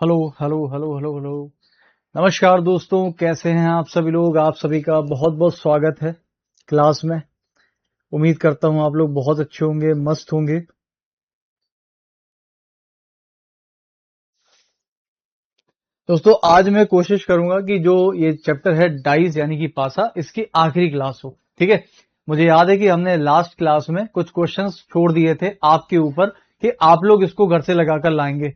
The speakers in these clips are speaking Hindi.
Hello hello hello hello hello. नमस्कार दोस्तों, कैसे हैं आप सभी लोग। आप सभी का बहुत बहुत स्वागत है क्लास में। उम्मीद करता हूं आप लोग बहुत अच्छे होंगे, मस्त होंगे। दोस्तों आज मैं कोशिश करूंगा कि जो ये चैप्टर है डाइस यानी कि पासा, इसकी आखिरी क्लास हो। ठीक है। मुझे याद है कि हमने लास्ट क्लास में कुछ क्वेश्चंस छोड़ दिए थे आपके ऊपर कि आप लोग इसको घर से लगाकर लाएंगे,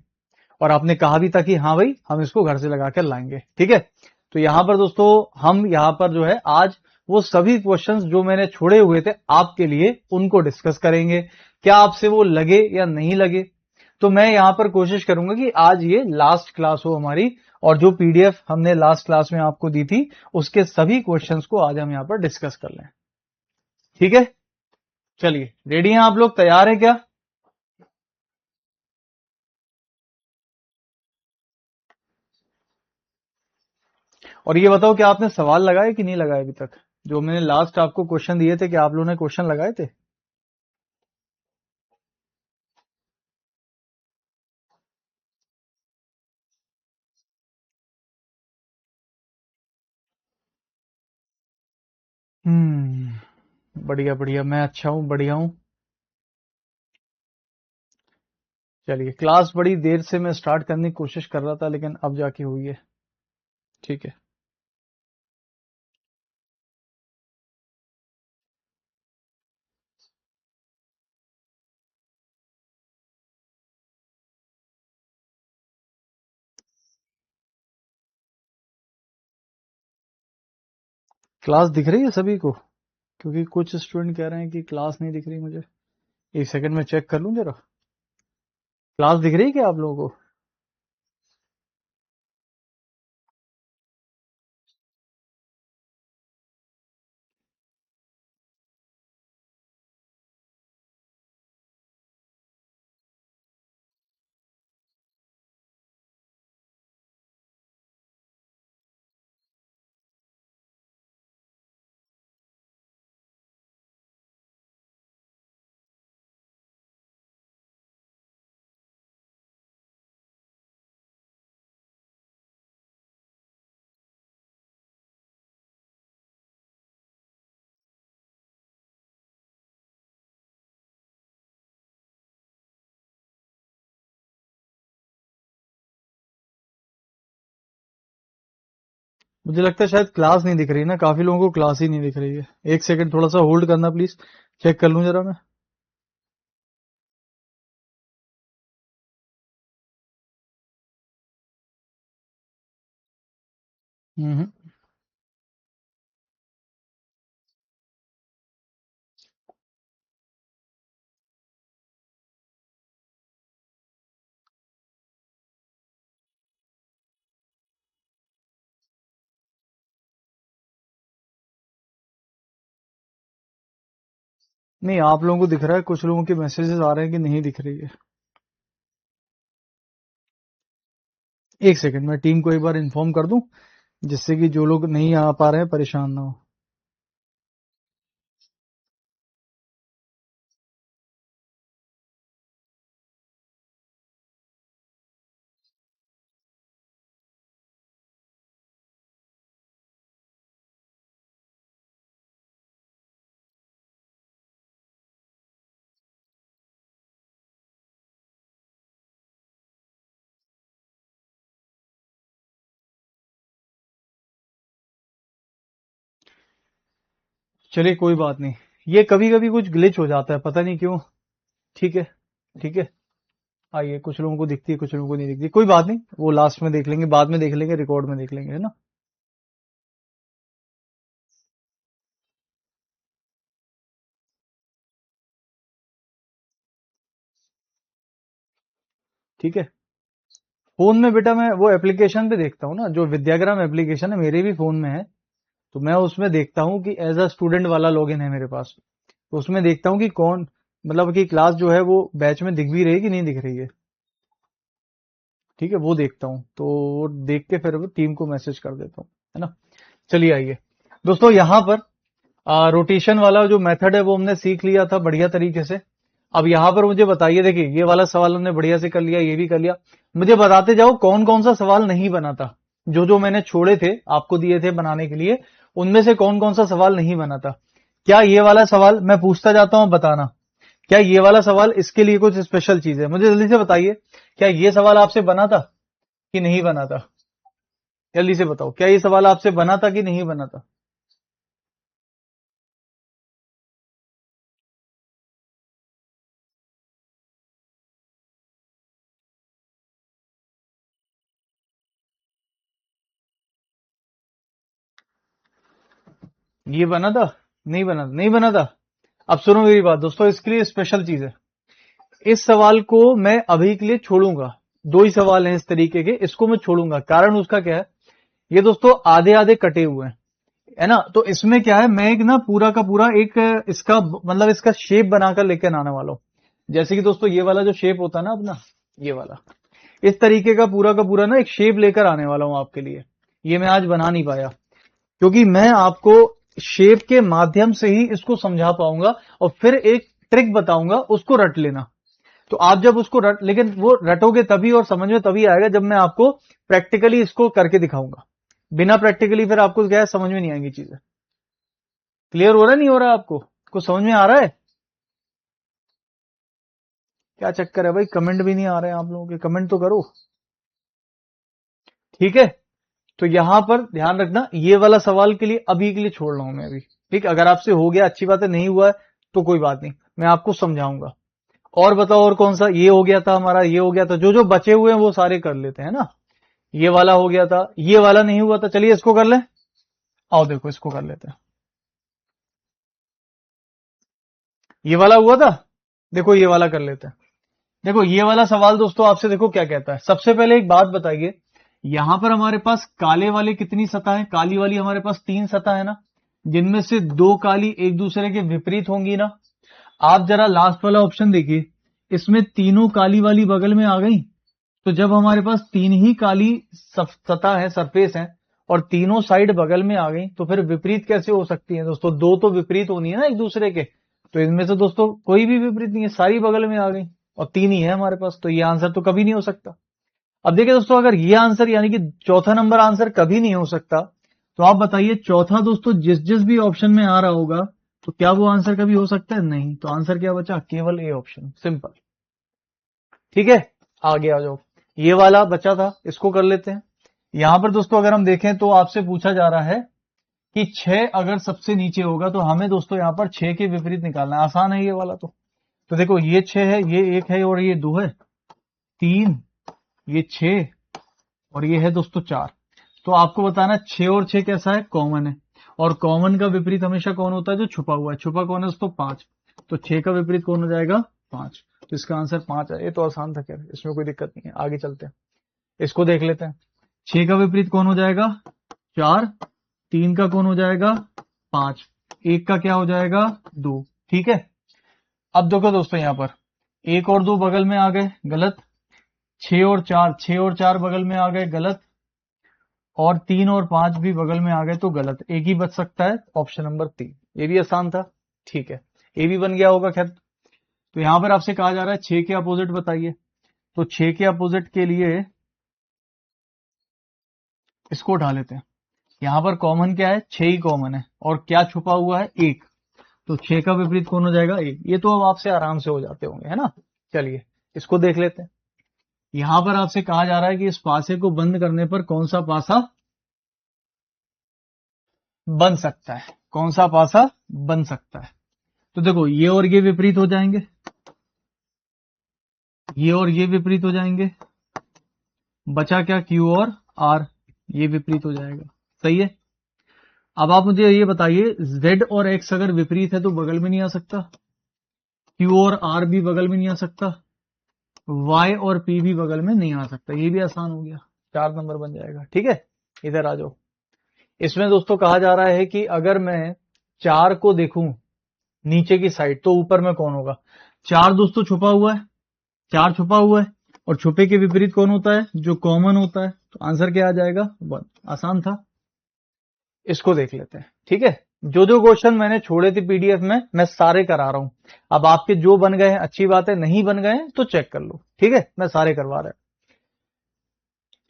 और आपने कहा भी था कि हाँ भाई हम इसको घर से लगा कर लाएंगे। ठीक है। तो यहां पर दोस्तों हम यहां पर जो है आज वो सभी क्वेश्चंस जो मैंने छोड़े हुए थे आपके लिए उनको डिस्कस करेंगे। क्या आपसे वो लगे या नहीं लगे, तो मैं यहां पर कोशिश करूंगा कि आज ये लास्ट क्लास हो हमारी, और जो पीडीएफ हमने लास्ट क्लास में आपको दी थी उसके सभी क्वेश्चंस को आज हम यहां पर डिस्कस कर लें। ठीक है। चलिए, रेडी हैं आप लोग, तैयार हैं क्या। और ये बताओ कि आपने सवाल लगाए कि नहीं लगाए अभी तक। जो मैंने लास्ट आपको क्वेश्चन दिए थे कि आप लोगों ने क्वेश्चन लगाए थे। बढ़िया बढ़िया, मैं अच्छा हूँ, बढ़िया हूँ। चलिए, क्लास बड़ी देर से मैं स्टार्ट करने की कोशिश कर रहा था लेकिन अब जाके हुई है। ठीक है। क्लास दिख रही है सभी को, क्योंकि कुछ स्टूडेंट कह रहे हैं कि क्लास नहीं दिख रही मुझे। एक सेकंड में चेक कर लूं जरा। क्लास दिख रही है क्या आप लोगों को। मुझे लगता है शायद क्लास नहीं दिख रही ना, काफी लोगों को क्लास ही नहीं दिख रही है। एक सेकंड थोड़ा सा होल्ड करना प्लीज, चेक कर लूं जरा मैं। हम्म। नहीं, आप लोगों को दिख रहा है, कुछ लोगों के मैसेजेस आ रहे हैं कि नहीं दिख रही है। एक सेकंड, मैं टीम को एक बार इन्फॉर्म कर दूं, जिससे कि जो लोग नहीं आ पा रहे हैं परेशान ना हो। चलिए कोई बात नहीं, ये कभी कभी कुछ ग्लिच हो जाता है, पता नहीं क्यों। ठीक है। ठीक है। आइए, कुछ लोगों को दिखती है कुछ लोगों को नहीं दिखती, कोई बात नहीं, वो लास्ट में देख लेंगे, बाद में देख लेंगे, रिकॉर्ड में देख लेंगे, है ना। ठीक है। फोन में बेटा मैं वो एप्लीकेशन पे देखता हूँ ना, जो विद्याग्राम एप्लीकेशन है मेरे भी फोन में है। तो मैं उसमें देखता हूँ कि एज अ स्टूडेंट वाला लॉगिन है मेरे पास। तो उसमें देखता हूँ कि कौन, मतलब कि क्लास जो है वो बैच में दिख भी रही है कि नहीं दिख रही है। ठीक है, वो देखता हूँ, तो वो देख के फिर वो टीम को मैसेज कर देता हूँ, है ना। चलिए आइए दोस्तों, यहाँ पर रोटेशन वाला जो मेथड है वो हमने सीख लिया था बढ़िया तरीके से। अब यहां पर मुझे बताइए, देखिए ये वाला सवाल हमने बढ़िया से कर लिया, ये भी कर लिया। मुझे बताते जाओ कौन कौन सा सवाल नहीं बना था। जो जो मैंने छोड़े थे, आपको दिए थे बनाने के लिए, उनमें से कौन कौन सा सवाल नहीं बना था। क्या ये वाला सवाल मैं पूछता जाता हूं, बताना, क्या ये वाला सवाल इसके लिए कुछ स्पेशल चीज है? मुझे जल्दी से बताइए, क्या ये सवाल आपसे बना था कि नहीं बना था? जल्दी से बताओ, क्या ये सवाल आपसे बना था कि नहीं बना था? ये बना था? नहीं बना था? नहीं बना था। अब सुनो मेरी बात दोस्तों, इसके लिए स्पेशल चीज है। इस सवाल को मैं अभी के लिए छोड़ूंगा। दो ही सवाल हैं इस तरीके के, इसको मैं छोड़ूंगा। कारण उसका क्या है, ये दोस्तों आधे आधे कटे हुए हैं, है ना। तो इसमें क्या है, मैं एक ना पूरा का पूरा एक इसका मतलब इसका शेप बनाकर लेकर आने वाला हूं। जैसे कि दोस्तों ये वाला जो शेप होता है ना अपना, ये वाला, इस तरीके का पूरा ना एक शेप लेकर आने वाला हूं आपके लिए। ये मैं आज बना नहीं पाया, क्योंकि मैं आपको शेप के माध्यम से ही इसको समझा पाऊंगा, और फिर एक ट्रिक बताऊंगा, उसको रट लेना। तो आप जब उसको लेकिन वो रटोगे तभी और समझ में तभी आएगा जब मैं आपको प्रैक्टिकली इसको करके दिखाऊंगा। बिना प्रैक्टिकली फिर आपको क्या है, समझ में नहीं आएंगी चीजें। क्लियर हो रहा है, नहीं हो रहा है आपको? कुछ समझ में आ रहा है? क्या चक्कर है भाई, कमेंट भी नहीं आ रहे हैं आप लोगों के, कमेंट तो करो। ठीक है, तो यहां पर ध्यान रखना, ये वाला सवाल के लिए अभी के लिए छोड़ रहा हूं मैं अभी। ठीक, अगर आपसे हो गया अच्छी बात है, नहीं हुआ है तो कोई बात नहीं, मैं आपको समझाऊंगा। और बताओ, और कौन सा? ये हो गया था हमारा, ये हो गया था। जो जो बचे हुए हैं वो सारे कर लेते हैं ना। ये वाला हो गया था, ये वाला नहीं हुआ था, चलिए इसको कर लें। आओ देखो, इसको कर लेते हैं। ये वाला हुआ था, देखो ये वाला कर लेते हैं। देखो ये वाला सवाल दोस्तों आपसे देखो क्या कहता है। सबसे पहले एक बात बताइए, यहां पर हमारे पास काले वाले कितनी सतह है? काली वाली हमारे पास 3 सतह है ना, जिनमें से 2 काली एक दूसरे के विपरीत होंगी ना। आप जरा लास्ट वाला ऑप्शन देखिए, इसमें तीनों काली वाली बगल में आ गई। तो जब हमारे पास 3 ही काली सतह है, सरफेस है, और तीनों साइड बगल में आ गई, तो फिर विपरीत कैसे हो सकती है दोस्तों? दो तो विपरीत होनी है ना एक दूसरे के। तो इनमें से दोस्तों कोई भी विपरीत नहीं है, सारी बगल में आ गई, और 3 ही है हमारे पास, तो ये आंसर तो कभी नहीं हो सकता। अब देखिए दोस्तों, अगर ये आंसर यानी कि चौथा नंबर आंसर कभी नहीं हो सकता, तो आप बताइए चौथा दोस्तों जिस जिस भी ऑप्शन में आ रहा होगा, तो क्या वो आंसर कभी हो सकता है? नहीं। तो आंसर क्या बचा? केवल ए ऑप्शन, सिंपल। ठीक है, आगे आ जाओ। ये वाला बचा था, इसको कर लेते हैं। यहां पर दोस्तों अगर हम देखें तो आपसे पूछा जा रहा है कि 6 अगर सबसे नीचे होगा, तो हमें दोस्तों यहां पर 6 के विपरीत निकालना है। आसान है ये वाला तो देखो ये 6 है, ये 1 है, और ये 2 है, 3, ये 6, और ये है दोस्तों 4। तो आपको बताना 6 और 6 कैसा है? कॉमन है। और कॉमन का विपरीत हमेशा कौन होता है? जो छुपा हुआ है। छुपा कौन है दोस्तों? 5। तो 6 का विपरीत कौन हो जाएगा? 5। तो इसका आंसर 5 है। ये तो आसान था, खैर इसमें कोई दिक्कत नहीं है। आगे चलते हैं, इसको देख लेते हैं। 6 का विपरीत कौन हो जाएगा? 4। 3 का कौन हो जाएगा? 5। 1 का क्या हो जाएगा? 2। ठीक है, अब देखो दोस्तों यहां पर 1 और 2 बगल में आ गए, गलत। 6 और 4, 6 और 4 बगल में आ गए, गलत। और 3 और 5 भी बगल में आ गए, तो गलत। एक ही बच सकता है, ऑप्शन नंबर 3। ये भी आसान था, ठीक है, ये भी बन गया होगा। खैर, तो यहां पर आपसे कहा जा रहा है 6 के अपोजिट बताइए। तो 6 के अपोजिट के लिए इसको उठा लेते हैं। यहां पर कॉमन क्या है? 6 ही कॉमन है, और क्या छुपा हुआ है? 1। तो 6 का विपरीत कौन हो जाएगा? 1। ये तो अब आपसे आराम से हो जाते होंगे, है ना। चलिए इसको देख लेते हैं। यहां पर आपसे कहा जा रहा है कि इस पासे को बंद करने पर कौन सा पासा बन सकता है? कौन सा पासा बन सकता है? तो देखो ये और ये विपरीत हो जाएंगे, ये और ये विपरीत हो जाएंगे। बचा क्या? Q और R, ये विपरीत हो जाएगा। सही है। अब आप मुझे ये बताइए, Z और X अगर विपरीत है तो बगल में नहीं आ सकता। Q और R भी बगल में नहीं आ सकता। Y और P भी बगल में नहीं आ सकता। ये भी आसान हो गया, 4 नंबर बन जाएगा। ठीक है, इधर आ जाओ। इसमें दोस्तों कहा जा रहा है कि अगर मैं 4 को देखूं नीचे की साइड, तो ऊपर में कौन होगा? 4 दोस्तों छुपा हुआ है, 4 छुपा हुआ है, और छुपे के विपरीत कौन होता है? जो कॉमन होता है। तो आंसर क्या आ जाएगा? 1। आसान था, इसको देख लेते हैं। ठीक है, जो जो क्वेश्चन मैंने छोड़े थे पीडीएफ में मैं सारे करा रहा हूं। अब आपके जो बन गए हैं अच्छी बात है, नहीं बन गए हैं तो चेक कर लो, ठीक है, मैं सारे करवा रहा हूं।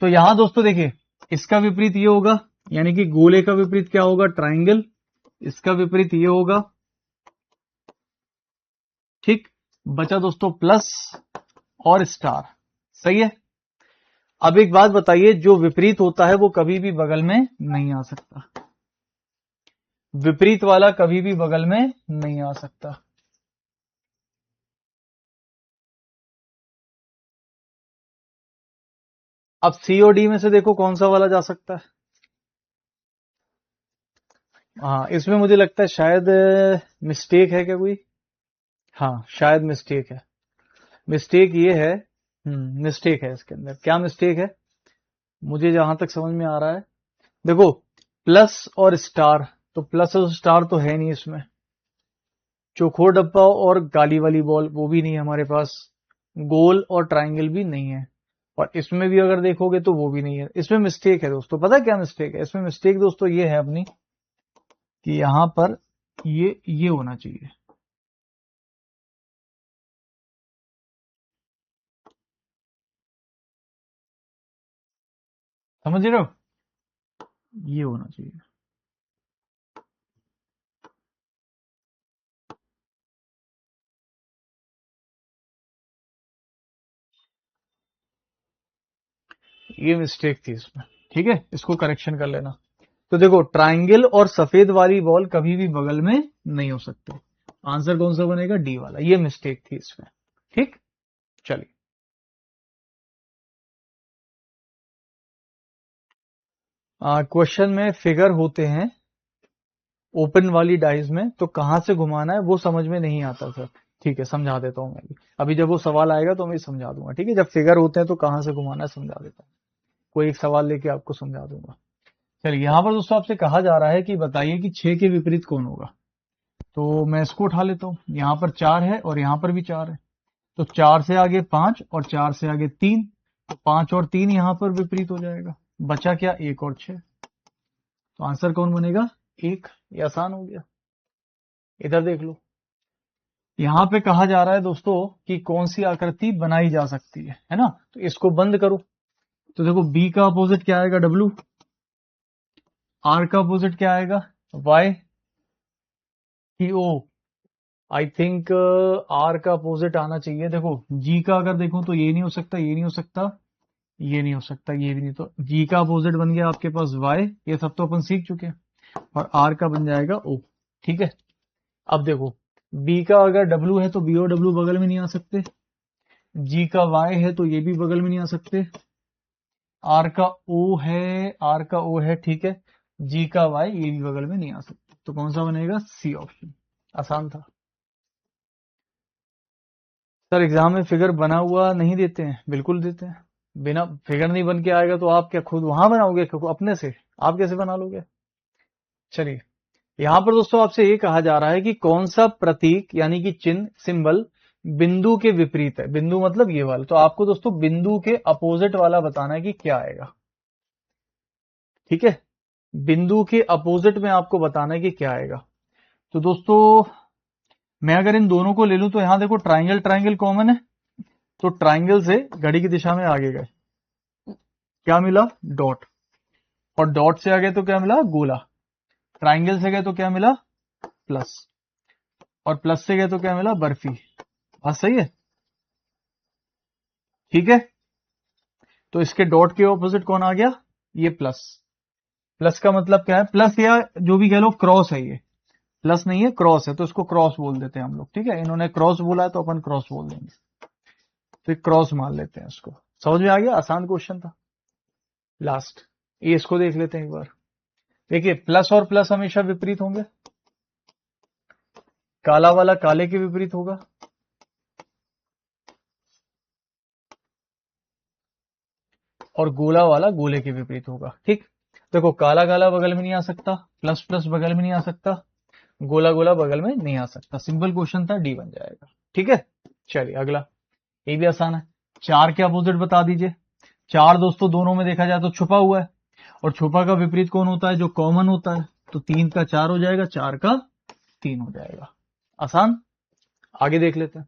तो यहां दोस्तों देखिए, इसका विपरीत ये होगा, यानी कि गोले का विपरीत क्या होगा, ट्राइंगल। इसका विपरीत ये होगा, ठीक। बचा दोस्तों प्लस और स्टार, सही है। अब एक बात बताइए, जो विपरीत होता है वो कभी भी बगल में नहीं आ सकता, विपरीत वाला कभी भी बगल में नहीं आ सकता। अब सी और डी में से देखो कौन सा वाला जा सकता है। हाँ, इसमें मुझे लगता है शायद मिस्टेक है क्या कोई। हाँ, शायद मिस्टेक है। मिस्टेक ये है, मिस्टेक है इसके अंदर। क्या मिस्टेक है, मुझे जहां तक समझ में आ रहा है, देखो प्लस और स्टार, तो प्लस और स्टार तो है नहीं इसमें। चौकोर डब्बा और काली वाली बॉल वो भी नहीं है हमारे पास। गोल और ट्राइंगल भी नहीं है, और इसमें भी अगर देखोगे तो वो भी नहीं है। इसमें मिस्टेक है दोस्तों, पता है क्या मिस्टेक है इसमें। मिस्टेक दोस्तों ये है अपनी कि यहां पर ये होना चाहिए। समझ रहे हो, ये होना चाहिए। ये मिस्टेक थी इसमें, ठीक है, इसको करेक्शन कर लेना। तो देखो ट्राइंगल और सफेद वाली बॉल कभी भी बगल में नहीं हो सकते। आंसर कौन सा बनेगा, डी वाला। ये मिस्टेक थी इसमें, ठीक। चलिए, क्वेश्चन में फिगर होते हैं ओपन वाली डाइज में, तो कहां से घुमाना है वो समझ में नहीं आता सर। ठीक है, समझा देता हूं मैं भी। अभी जब वो सवाल आएगा तो मैं समझा दूंगा, ठीक है। जब फिगर होते हैं तो कहां से घुमाना है समझा देता हूं, कोई एक सवाल लेके आपको समझा दूंगा। चलिए, यहां पर दोस्तों आपसे कहा जा रहा है कि बताइए कि 6 के विपरीत कौन होगा। तो मैं इसको उठा लेता हूं, यहां पर 4 है और यहां पर भी 4 है। तो 4 से आगे 5 और 4 से आगे 3, तो 5 और 3 यहां पर विपरीत हो जाएगा। बचा क्या, 1 और 6। तो आंसर कौन बनेगा, 1। ये आसान हो गया। इधर देख लो, यहां पे कहा जा रहा है दोस्तों कि कौन सी आकृति बनाई जा सकती है ना। तो इसको बंद करो। तो देखो बी का अपोजिट क्या आएगा, डब्ल्यू। आर का अपोजिट क्या आएगा, Y. T O, I think R का अपोजिट आना चाहिए। देखो जी का अगर देखो तो ये नहीं हो सकता, ये नहीं हो सकता, ये नहीं हो सकता, ये भी नहीं। तो जी का अपोजिट बन गया आपके पास वाई, ये सब तो अपन सीख चुके हैं। और आर का बन जाएगा ओ, ठीक है। अब देखो बी का अगर डब्ल्यू है तो बी और डब्ल्यू बगल में नहीं आ सकते। जी का वाई है तो ये भी बगल में नहीं आ सकते। आर का ओ है, आर का ओ है, ठीक है। जी का वाई ये भी बगल में नहीं आ सकते। तो कौन सा बनेगा, सी ऑप्शन। आसान था सर। एग्जाम में फिगर बना हुआ नहीं देते हैं, बिल्कुल देते हैं। बिना फिगर नहीं बन के आएगा तो आप क्या खुद वहां बनाओगे अपने से, आप कैसे बना लोगे। चलिए, यहां पर दोस्तों आपसे ये कहा जा रहा है कि कौन सा प्रतीक यानी कि चिन्ह, सिंबल बिंदु के विपरीत है। बिंदु मतलब ये वाला, तो आपको दोस्तों बिंदु के अपोजिट वाला बताना है कि क्या आएगा, ठीक है। बिंदु के अपोजिट में आपको बताना है कि क्या आएगा। तो दोस्तों मैं अगर इन दोनों को ले लूं तो यहां देखो ट्राइंगल ट्राइंगल कॉमन है, तो ट्राइंगल से घड़ी की दिशा में आगे गए, क्या मिला, डॉट। और डॉट से आगे तो क्या मिला, गोला। ट्राइंगल से गए तो क्या मिला, प्लस। और प्लस से गए तो क्या मिला, बर्फी। बात सही है, ठीक है। तो इसके डॉट के ऑपोजिट कौन आ गया, ये प्लस। प्लस का मतलब क्या है, प्लस या जो भी कह लो क्रॉस है ये। प्लस नहीं है, क्रॉस है, तो इसको क्रॉस बोल देते हैं हम लोग, ठीक है। इन्होंने क्रॉस बोला है तो अपन क्रॉस बोल देंगे, तो क्रॉस मान लेते हैं इसको। समझ में आ गया, आसान क्वेश्चन था। लास्ट ये इसको देख लेते हैं एक बार। देखिए प्लस और प्लस हमेशा विपरीत होंगे। काला वाला काले के विपरीत होगा, और गोला वाला गोले के विपरीत होगा, ठीक। देखो काला काला बगल में नहीं आ सकता, प्लस प्लस बगल में नहीं आ सकता, गोला गोला बगल में नहीं आ सकता। सिंपल क्वेश्चन था, डी बन जाएगा, ठीक है। चलिए अगला, ये भी आसान है। 4 के अपोजिट बता दीजिए। 4 दोस्तों दोनों में देखा जाए तो छुपा हुआ है, और छुपा का विपरीत कौन होता है, जो कॉमन होता है। तो 3 का 4 हो जाएगा, 4 का 3 हो जाएगा। आसान। आगे देख लेते हैं।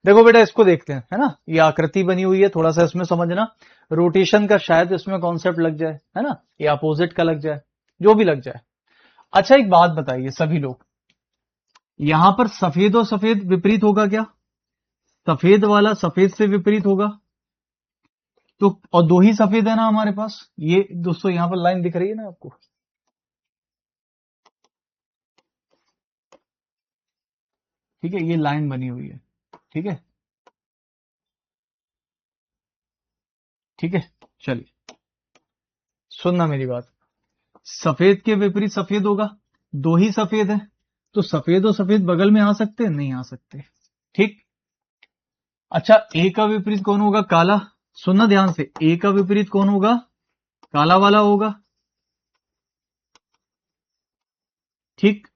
देखो बेटा इसको देखते हैं, है ना, ये आकृति बनी हुई है, थोड़ा सा इसमें समझना। रोटेशन का शायद इसमें कॉन्सेप्ट लग जाए, है ना, या अपोजिट का लग जाए, जो भी लग जाए। अच्छा एक बात बताइए सभी लोग, यहां पर सफेद और सफेद विपरीत होगा क्या? सफेद वाला सफेद से विपरीत होगा, तो और दो ही सफेद है ना हमारे पास। ये दोस्तों यहां पर लाइन दिख रही है ना आपको, ठीक है, ये लाइन बनी हुई है, ठीक है, ठीक है। चलिए सुनना मेरी बात, सफेद के विपरीत सफेद होगा, दो ही सफेद है, तो सफेद और सफेद बगल में आ सकते हैं? नहीं आ सकते, ठीक। अच्छा ए का विपरीत कौन होगा? काला। सुनना ध्यान से, ए का विपरीत कौन होगा? काला वाला होगा, ठीक।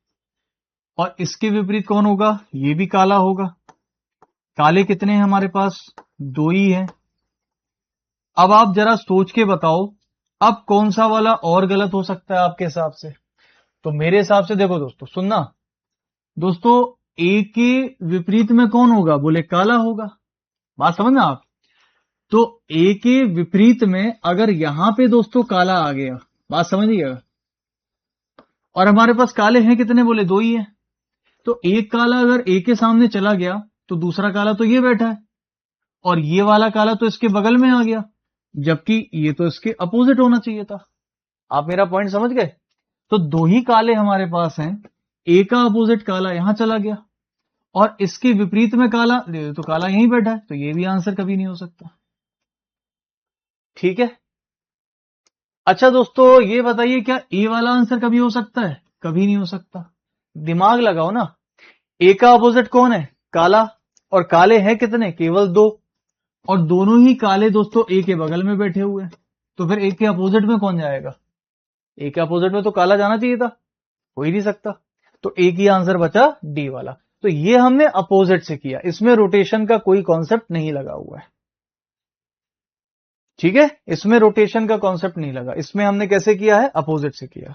और इसके विपरीत कौन होगा? ये भी काला होगा। काले कितने हैं हमारे पास? दो ही है। अब आप जरा सोच के बताओ, अब कौन सा वाला और गलत हो सकता है आपके हिसाब से? तो मेरे हिसाब से देखो दोस्तों, सुनना दोस्तों, ए के विपरीत में कौन होगा? बोले काला होगा। बात समझना आप। तो ए के विपरीत में अगर यहां पे दोस्तों काला आ गया, बात समझिएगा, और हमारे पास काले हैं कितने? बोले दो ही है। तो एक काला अगर ए के सामने चला गया तो दूसरा काला तो ये बैठा है, और ये वाला काला तो इसके बगल में आ गया, जबकि ये तो इसके अपोजिट होना चाहिए था। आप मेरा पॉइंट समझ गए? तो दो ही काले हमारे पास हैं, ए का अपोजिट काला यहां चला गया, और इसके विपरीत में काला, तो काला यहीं बैठा है, तो ये भी आंसर कभी नहीं हो सकता, ठीक है। अच्छा दोस्तों ये बताइए, क्या ए वाला आंसर कभी हो सकता है? कभी नहीं हो सकता। दिमाग लगाओ ना, ए का अपोजिट कौन है? काला, और काले हैं कितने? केवल दो, और दोनों ही काले दोस्तों ए के बगल में बैठे हुए हैं, तो फिर ए के अपोजिट में कौन जाएगा? ए के अपोजिट में तो काला जाना चाहिए था, हो ही नहीं सकता। तो एक ही आंसर बचा, डी वाला। तो ये हमने अपोजिट से किया, इसमें रोटेशन का कोई कॉन्सेप्ट नहीं लगा हुआ है, ठीक है, इसमें रोटेशन का कॉन्सेप्ट नहीं लगा, इसमें हमने कैसे किया है? अपोजिट से किया।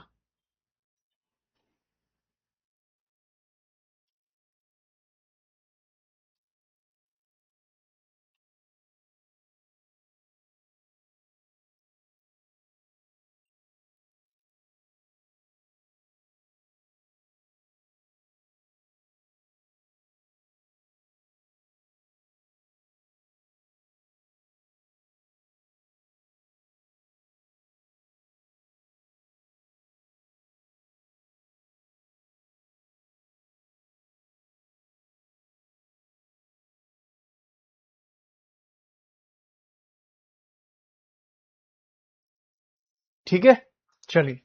ठीक है, चलिए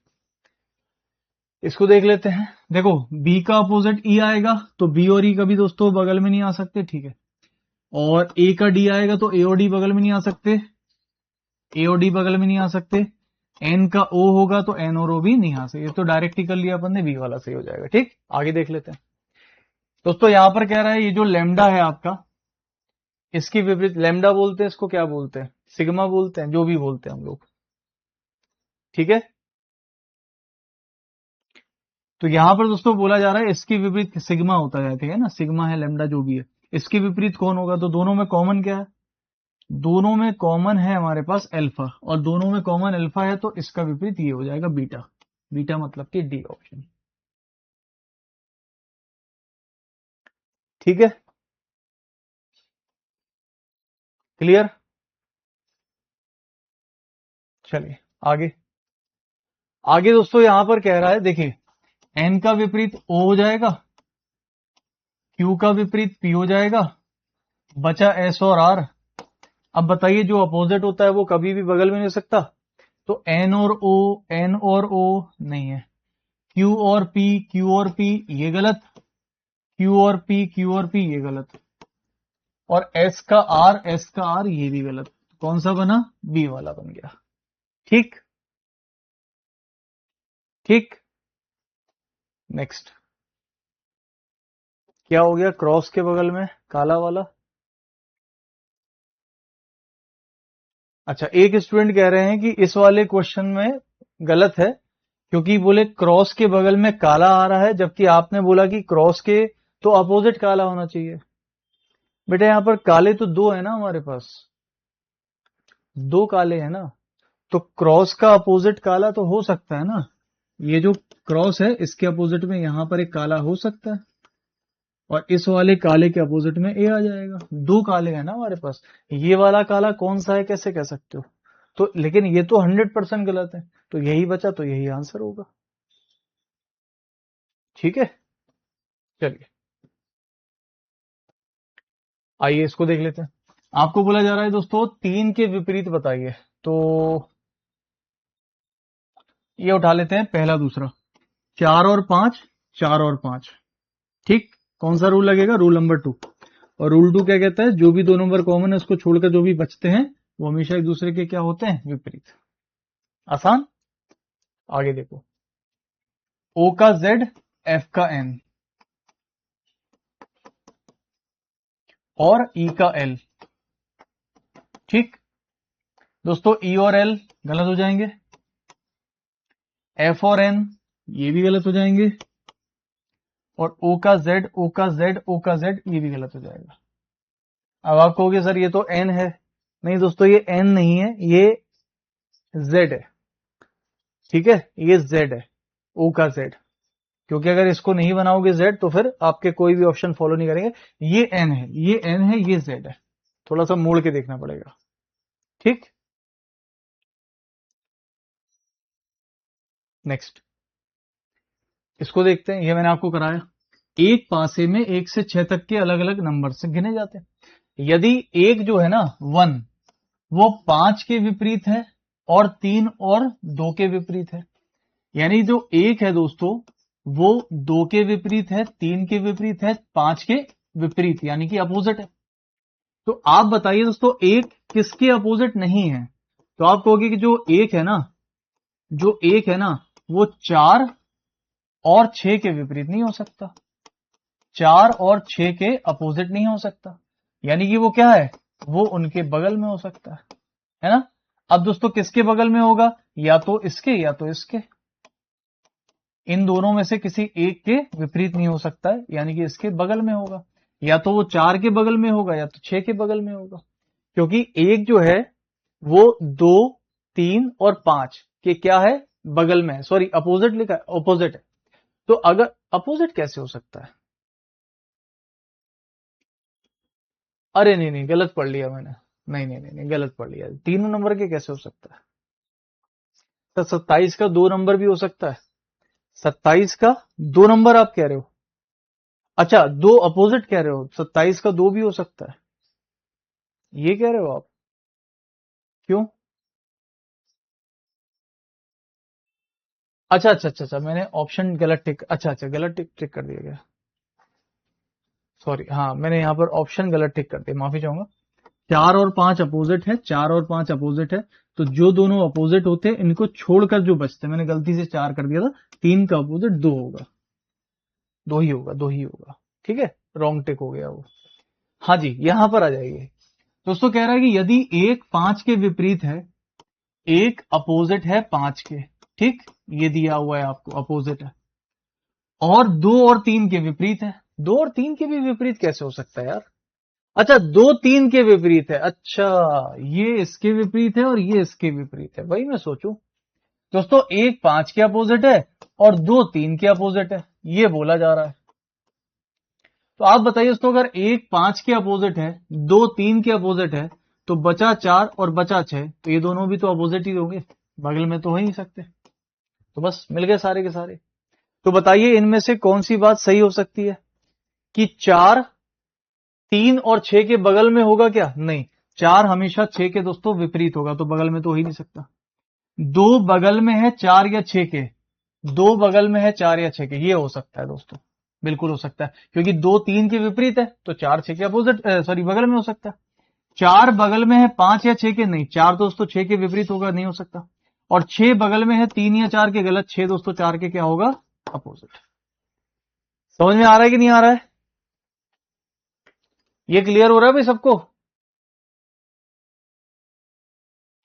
इसको देख लेते हैं। देखो बी का अपोजिट ई आएगा, तो बी और ई कभी दोस्तों बगल में नहीं आ सकते, ठीक है। और ए का डी आएगा, तो ए और डी बगल में नहीं आ सकते, ए और डी बगल में नहीं आ सकते। एन का ओ होगा, तो एन और ओ भी नहीं आ सकते। ये तो डायरेक्ट ही कर लिया अपन ने, बी वाला सही हो जाएगा, ठीक। आगे देख लेते हैं दोस्तों, यहां पर कह रहा है ये जो लेमडा है आपका, इसकी विपरीत लेमडा बोलते हैं, इसको क्या बोलते हैं? सिग्मा बोलते हैं, जो भी बोलते हैं हम लोग, ठीक है। तो यहां पर दोस्तों बोला जा रहा है इसके विपरीत सिग्मा होता है, ठीक है ना, सिग्मा है लेमडा जो भी है, इसके विपरीत कौन होगा? तो दोनों में कॉमन क्या है? दोनों में कॉमन है हमारे पास अल्फा, और दोनों में कॉमन अल्फा है, तो इसका विपरीत ये हो जाएगा बीटा। बीटा मतलब कि डी ऑप्शन, ठीक है, क्लियर। चलिए आगे। आगे दोस्तों यहां पर कह रहा है, देखिए एन का विपरीत ओ हो जाएगा, क्यू का विपरीत पी हो जाएगा, बचा एस और आर। अब बताइए जो अपोजिट होता है वो कभी भी बगल में नहीं हो सकता, तो एन और ओ, एन और ओ नहीं है, क्यू और पी, क्यू और पी ये गलत, क्यू और पी, क्यू और पी ये गलत, और एस का आर, एस का आर ये भी गलत। कौन सा बना? बी वाला बन गया, ठीक। ठीक, नेक्स्ट क्या हो गया? क्रॉस के बगल में काला वाला। अच्छा एक स्टूडेंट कह रहे हैं कि इस वाले क्वेश्चन में गलत है, क्योंकि बोले क्रॉस के बगल में काला आ रहा है, जबकि आपने बोला कि क्रॉस के तो अपोजिट काला होना चाहिए। बेटा यहां पर काले तो दो है ना हमारे पास, दो काले हैं ना, तो क्रॉस का अपोजिट काला तो हो सकता है ना। ये जो क्रॉस है इसके अपोजिट में यहां पर एक काला हो सकता है, और इस वाले काले के अपोजिट में ए आ जाएगा। दो काले हैं ना हमारे पास, ये वाला काला कौन सा है कैसे कह सकते हो। तो लेकिन ये तो 100% गलत है, तो यही बचा, तो यही आंसर होगा। ठीक है, चलिए आइए इसको देख लेते हैं। आपको बोला जा रहा है दोस्तों 3 के विपरीत बताइए, तो ये उठा लेते हैं पहला दूसरा। 4 और 5, 4 और 5, ठीक। कौन सा रूल लगेगा, रूल नंबर 2। और रूल 2 क्या कहता है, जो भी दो नंबर कॉमन है उसको छोड़कर जो भी बचते हैं वो हमेशा एक दूसरे के क्या होते हैं, विपरीत। आसान। आगे देखो, O का Z, F का N और E का L, ठीक। दोस्तों E और L गलत हो जाएंगे, F और N ये भी गलत हो जाएंगे, और O का Z, O का Z, O का Z ये भी गलत हो जाएगा। अब आप कहोगे सर ये तो N है, नहीं दोस्तों ये N नहीं है, ये Z है, ठीक है, ये Z है, O का Z। क्योंकि अगर इसको नहीं बनाओगे Z तो फिर आपके कोई भी ऑप्शन फॉलो नहीं करेंगे। ये N है, ये N है, ये Z है, थोड़ा सा मोड़ के देखना पड़ेगा, ठीक। नेक्स्ट इसको देखते हैं, ये मैंने आपको कराया। एक पासे में 1 से 6 तक के अलग अलग नंबर से गिने जाते हैं। यदि एक जो है ना 1 वो 5 के विपरीत है और 3 और 2 के विपरीत है, यानी जो एक है दोस्तों वो 2 के विपरीत है, 3 के विपरीत है, 5 के विपरीत यानी कि अपोजिट है। तो आप बताइए दोस्तों एक किसके अपोजिट नहीं है। तो आप कहोगे कि जो एक है ना, जो एक है ना वो 4 और 6 के विपरीत नहीं हो सकता, 4 और 6 के अपोजिट नहीं हो सकता, यानी कि वो क्या है, वो उनके बगल में हो सकता है ना। अब दोस्तों किसके बगल में होगा, या तो इसके या तो इसके, इन दोनों में से किसी एक के विपरीत नहीं हो सकता है, यानी कि इसके बगल में होगा। या तो वो 4 के बगल में होगा या तो 6 के बगल में होगा, क्योंकि एक जो है वो 2, 3 और 5 के क्या है, बगल में है। सॉरी अपोजिट लिखा है, अपोजिट है। तो अगर अपोजिट कैसे हो सकता है, अरे नहीं नहीं गलत पढ़ लिया मैंने, नहीं नहीं नहीं, नहीं गलत पढ़ लिया, तीनों नंबर के कैसे हो सकता है। तो 27 का 2 नंबर भी हो सकता है, 27 का 2 नंबर आप कह रहे हो, अच्छा दो अपोजिट कह रहे हो, 27 का 2 भी हो सकता है, ये कह रहे हो आप, क्यों। अच्छा अच्छा अच्छा अच्छा, मैंने ऑप्शन गलत टिक, अच्छा अच्छा गलत टिक कर दिया गया, सॉरी, हाँ मैंने यहाँ पर ऑप्शन गलत टिक कर दिया, माफी चाहूंगा। 4 और 5 अपोजिट है, 4 और 5 अपोजिट है, तो जो दोनों अपोजिट होते हैं इनको छोड़कर जो बचते हैं, मैंने गलती से 4 कर दिया था, 3 का अपोजिट 2 होगा, 2 ही होगा, 2 ही होगा, ठीक है, रॉन्ग टिक हो गया वो। हाँ जी यहां पर आ जाइए। दोस्तों कह रहा है कि यदि एक 5 के विपरीत है, एक अपोजिट है 5 के, ठीक, ये दिया हुआ है आपको अपोजिट है, और 2 और 3 के विपरीत है। 2 और 3 के भी विपरीत कैसे हो सकता है यार, अच्छा 2 3 के विपरीत है, अच्छा ये इसके विपरीत है और ये इसके विपरीत है, वही मैं सोचूं। दोस्तों एक 5 के अपोजिट है और 2 3 के अपोजिट है, ये बोला जा रहा है। तो आप बताइए दोस्तों अगर एक 5 के अपोजिट है, 2 3 के अपोजिट है, तो बचा 4 और बचा 6, तो ये दोनों भी तो अपोजिट ही होंगे, बगल में तो हो ही नहीं सकते। तो बस मिल गए सारे के सारे। तो बताइए इनमें से कौन सी बात सही हो सकती है कि 4 3 और 6 के बगल में होगा क्या, नहीं, 4 हमेशा 6 के दोस्तों विपरीत होगा, तो बगल में तो हो ही नहीं सकता। 2 बगल में है 4 या 6 के, 2 बगल में है 4 या 6 के, ये हो सकता है दोस्तों, बिल्कुल हो सकता है, क्योंकि 2 3 के विपरीत है तो 4 6 के अपोजिट, सॉरी बगल में हो सकता है। 4 बगल में है 5 या 6 के, नहीं, 4 दोस्तों 6 के विपरीत होगा, नहीं हो सकता। और 6 बगल में है 3 या 4 के, गलत, 6 दोस्तों 4 के क्या होगा, अपोजिट। समझ में आ रहा है कि नहीं आ रहा है, ये क्लियर हो रहा है भाई सबको,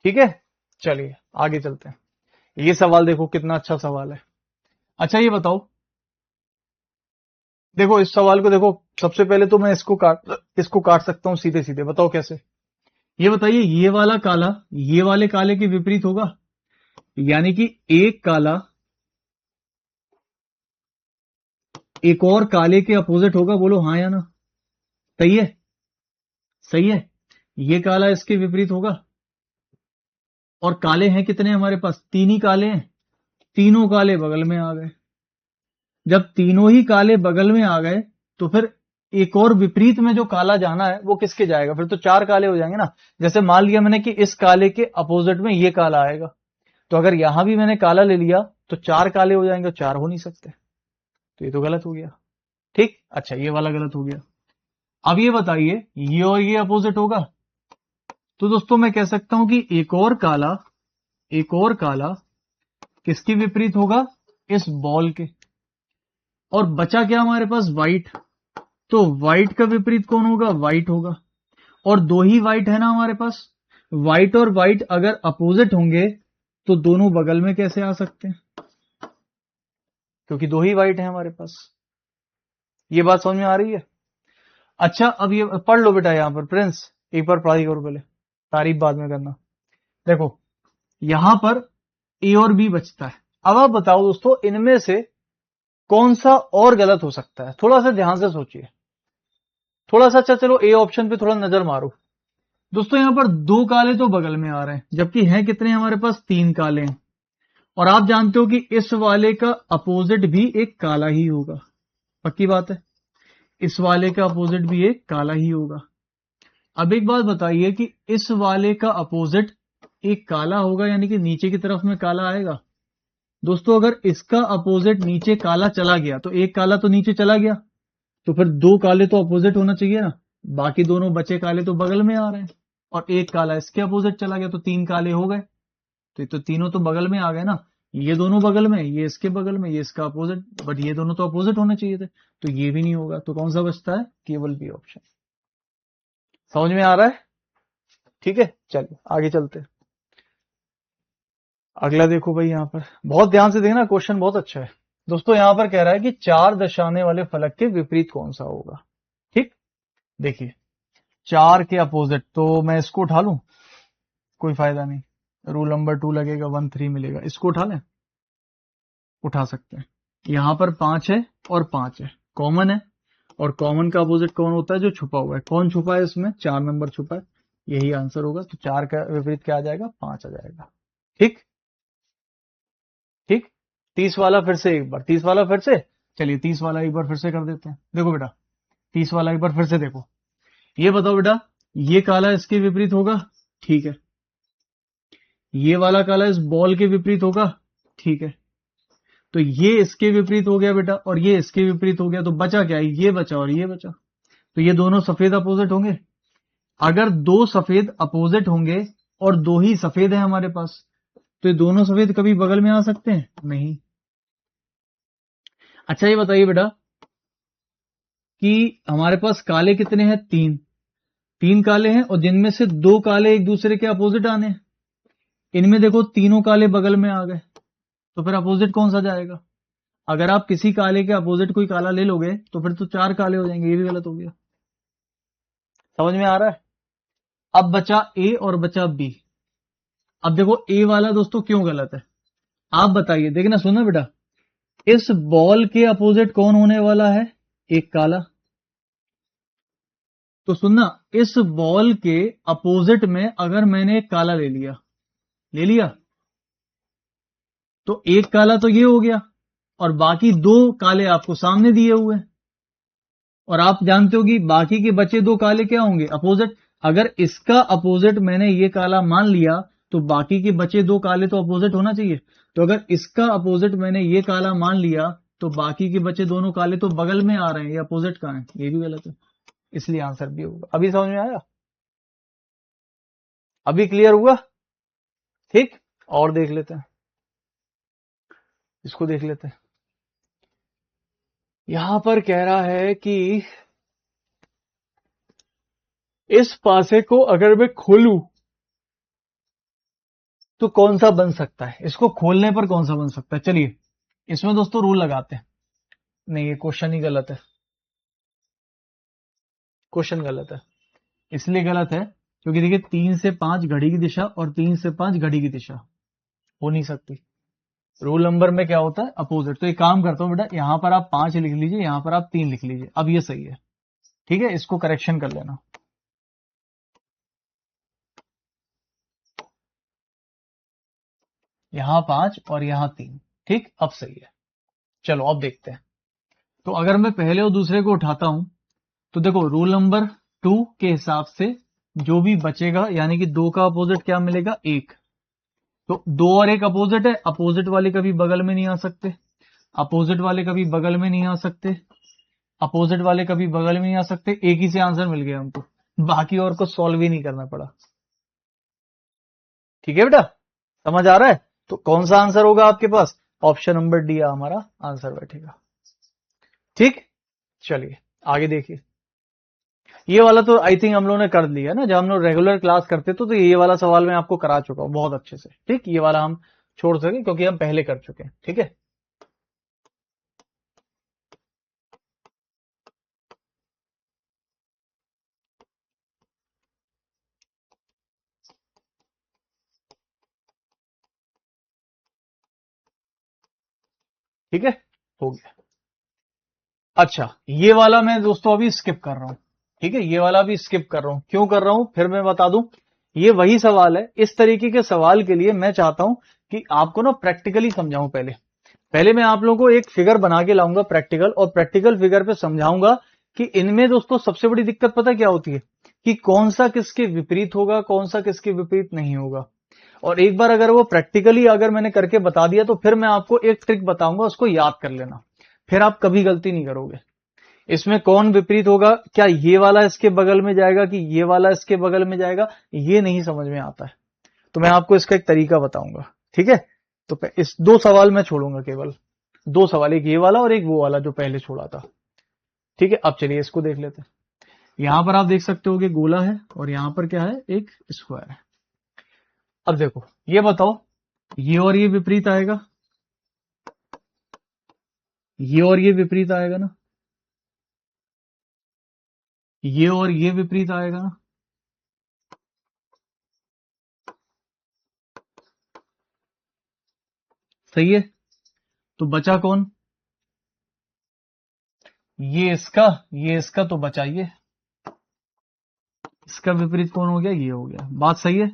ठीक है। चलिए आगे चलते हैं। ये सवाल देखो कितना अच्छा सवाल है। अच्छा ये बताओ, देखो इस सवाल को देखो, सबसे पहले तो मैं इसको काट सकता हूं सीधे सीधे। बताओ कैसे? ये बताइए, ये वाला काला ये वाले काले के विपरीत होगा, यानी कि एक काला एक और काले के अपोजिट होगा। बोलो हाँ या ना? सही है? सही है। ये काला इसके विपरीत होगा। और काले हैं कितने हमारे पास? तीन ही काले हैं। तीनों काले बगल में आ गए। जब तीनों ही काले बगल में आ गए तो फिर एक और विपरीत में जो काला जाना है वो किसके जाएगा? फिर तो चार काले हो जाएंगे ना। जैसे मान लिया मैंने कि इस काले के अपोजिट में ये काला आएगा, तो अगर यहां भी मैंने काला ले लिया तो चार काले हो जाएंगे, चार हो नहीं सकते। तो ये तो गलत हो गया। ठीक, अच्छा ये वाला गलत हो गया। अब ये बताइए, ये और ये अपोजिट होगा, तो दोस्तों मैं कह सकता हूं कि एक और काला किसके विपरीत होगा? इस बॉल के। और बचा क्या हमारे पास? व्हाइट। तो व्हाइट का विपरीत कौन होगा? व्हाइट होगा। और दो ही व्हाइट है ना हमारे पास। व्हाइट और व्हाइट अगर अपोजिट होंगे तो दोनों बगल में कैसे आ सकते हैं? क्योंकि दो ही व्हाइट है हमारे पास। ये बात समझ में आ रही है? अच्छा अब ये पढ़ लो बेटा, यहां पर प्रिंस एक बार पढ़ाई करो पहले, तारीफ बाद में करना। देखो यहां पर ए और बी बचता है। अब आप बताओ दोस्तों, इनमें से कौन सा और गलत हो सकता है? थोड़ा सा ध्यान से सोचिए, थोड़ा सा। अच्छा चलो ए ऑप्शन पे थोड़ा नजर मारो। दोस्तों यहां पर दो काले तो बगल में आ रहे हैं, जबकि हैं कितने हमारे पास? तीन काले हैं। और आप जानते हो कि इस वाले का अपोजिट भी एक काला ही होगा। पक्की बात है, इस वाले का अपोजिट भी एक काला ही होगा। अब एक बात बताइए कि इस वाले का अपोजिट एक काला होगा, यानी कि नीचे की तरफ में काला आएगा। दोस्तों अगर इसका अपोजिट नीचे काला चला गया तो एक काला तो नीचे चला गया, तो फिर दो काले तो अपोजिट होना चाहिए ना। बाकी दोनों बचे काले तो बगल में आ रहे हैं, और एक काला इसके अपोजिट चला गया, तो तीन काले हो गए। तो ये तो तीनों तो बगल में आ गए ना। ये दोनों बगल में, ये इसके बगल में, ये इसका अपोजिट, बट ये दोनों तो अपोजिट होने चाहिए थे, तो ये भी नहीं होगा। तो कौन सा बचता है? केवल बी ऑप्शन। समझ में आ रहा है? ठीक है, चलिए आगे चलते हैं। अगला देखो भाई, यहां पर बहुत ध्यान से देखना, क्वेश्चन बहुत अच्छा है। दोस्तों यहां पर कह रहा है कि चार दर्शाने वाले फलक के विपरीत कौन सा होगा। ठीक, देखिए चार के अपोजिट, तो मैं इसको उठा लूं? कोई फायदा नहीं, रूल नंबर 2 लगेगा, 1 3 मिलेगा। इसको उठा लें? उठा सकते हैं। यहां पर 5 है और 5 है, कॉमन है। और कॉमन का अपोजिट कौन होता है? जो छुपा हुआ है। कौन छुपा है इसमें? 4 नंबर छुपा है। यही आंसर होगा। तो 4 का विपरीत क्या आ जाएगा? 5 आ जाएगा। ठीक ठीक। 30 वाला फिर से एक बार, 30 वाला फिर से। चलिए 30 वाला एक बार फिर से कर देते हैं। देखो बेटा, 30 वाला एक बार फिर से देखो। ये बताओ बेटा, ये काला इसके विपरीत होगा, ठीक है। ये वाला काला इस बॉल के विपरीत होगा, ठीक है। तो ये इसके विपरीत हो गया बेटा, और ये इसके विपरीत हो गया, तो बचा क्या? ये बचा और ये बचा। तो ये दोनों सफेद अपोजिट होंगे। अगर दो सफेद अपोजिट होंगे और दो ही सफेद है हमारे पास, तो ये दोनों सफेद कभी बगल में आ सकते हैं? नहीं। अच्छा ये बताइए बेटा कि हमारे पास काले कितने हैं? तीन। तीन काले हैं, और जिनमें से दो काले एक दूसरे के अपोजिट आने हैं। इनमें देखो तीनों काले बगल में आ गए, तो फिर अपोजिट कौन सा जाएगा? अगर आप किसी काले के अपोजिट कोई काला ले लोगे तो फिर तो चार काले हो जाएंगे। ये भी गलत हो गया। समझ में आ रहा है? अब बचा ए और बचा बी। अब देखो ए वाला दोस्तों क्यों गलत है, आप बताइए। देखना, सुनना बेटा, इस बॉल के अपोजिट कौन होने वाला है? एक काला। तो सुनना, इस बॉल के अपोजिट में अगर मैंने एक काला ले लिया, तो एक काला तो ये हो गया, और बाकी दो काले आपको सामने दिए हुए हैं। और आप जानते हो कि बाकी के बचे दो काले क्या होंगे? अपोजिट। अगर इसका अपोजिट मैंने ये काला मान लिया, तो बाकी के बचे दो काले तो अपोजिट होना चाहिए। तो अगर इसका अपोजिट मैंने ये काला मान लिया, तो बाकी के बचे दोनों काले तो बगल में आ रहे हैं, ये अपोजिट कहां है? ये भी गलत है। इसलिए आंसर भी होगा। अभी समझ में आया? अभी क्लियर हुआ? ठीक, और देख लेते हैं, इसको देख लेते हैं। यहां पर कह रहा है कि इस पासे को अगर मैं खोलूं तो कौन सा बन सकता है, इसको खोलने पर कौन सा बन सकता है। चलिए इसमें दोस्तों रूल लगाते हैं। नहीं, ये क्वेश्चन ही गलत है, क्वेश्चन गलत है। इसलिए गलत है क्योंकि देखिए 3 से 5 घड़ी की दिशा और 3 से 5 घड़ी की दिशा हो नहीं सकती। रूल नंबर में क्या होता है, अपोजिट। तो एक काम करता हूं बेटा, यहां पर आप 5 लिख लीजिए, यहां पर आप 3 लिख लीजिए। अब ये सही है, ठीक है, इसको करेक्शन कर लेना। यहां 5 और यहां 3, ठीक, अब सही है। चलो अब देखते हैं। तो अगर मैं पहले और दूसरे को उठाता हूं तो देखो रूल नंबर 2 के हिसाब से जो भी बचेगा, यानी कि 2 का अपोजिट क्या मिलेगा, 1। तो 2 और 1 अपोजिट है, अपोजिट वाले कभी बगल में नहीं आ सकते, अपोजिट वाले कभी बगल में नहीं आ सकते, अपोजिट वाले कभी बगल में नहीं आ सकते। एक ही से आंसर मिल गया हमको, बाकी और कुछ सॉल्व ही नहीं करना पड़ा। ठीक है बेटा, समझ आ रहा है। तो कौन सा आंसर होगा आपके पास, ऑप्शन नंबर डी हमारा आंसर बैठेगा। ठीक, चलिए आगे देखिए। ये वाला तो आई थिंक हम लोगों ने कर लिया ना, जब हम लोग रेगुलर क्लास करते तो ये वाला सवाल मैं आपको करा चुका हूं बहुत अच्छे से। ठीक, ये वाला हम छोड़ सके क्योंकि हम पहले कर चुके हैं। ठीक है, ठीक है, हो गया। अच्छा, ये वाला मैं दोस्तों अभी स्किप कर रहा हूं। ठीक है, ये वाला भी स्किप कर रहा हूं। क्यों कर रहा हूं फिर मैं बता दूं। ये वही सवाल है, इस तरीके के सवाल के लिए मैं चाहता हूं कि आपको ना प्रैक्टिकली समझाऊं। पहले पहले मैं आप लोगों को एक फिगर बना के लाऊंगा प्रैक्टिकल, और प्रैक्टिकल फिगर पे समझाऊंगा कि इनमें दोस्तों सबसे बड़ी दिक्कत पता क्या होती है, कि कौन सा किसके विपरीत होगा, कौन सा किसके विपरीत नहीं होगा। और एक बार अगर वो प्रैक्टिकली अगर मैंने करके बता दिया तो फिर मैं आपको एक ट्रिक बताऊंगा, उसको याद कर लेना, फिर आप कभी गलती नहीं करोगे। इसमें कौन विपरीत होगा, क्या ये वाला इसके बगल में जाएगा कि ये वाला इसके बगल में जाएगा, ये नहीं समझ में आता है। तो मैं आपको इसका एक तरीका बताऊंगा। ठीक है, तो इस 2 सवाल मैं छोड़ूंगा, केवल 2 सवाल, एक ये वाला और एक वो वाला जो पहले छोड़ा था। ठीक है, अब चलिए इसको देख लेते हैं। यहां पर आप देख सकते हो कि गोला है और यहां पर क्या है, एक स्क्वायर है। अब देखो ये बताओ, ये और ये विपरीत आएगा, ये और ये विपरीत आएगा ना, ये और ये विपरीत आएगा ना। सही है, तो बचा कौन, ये इसका तो बचा ये, इसका विपरीत कौन हो गया, ये हो गया। बात सही है,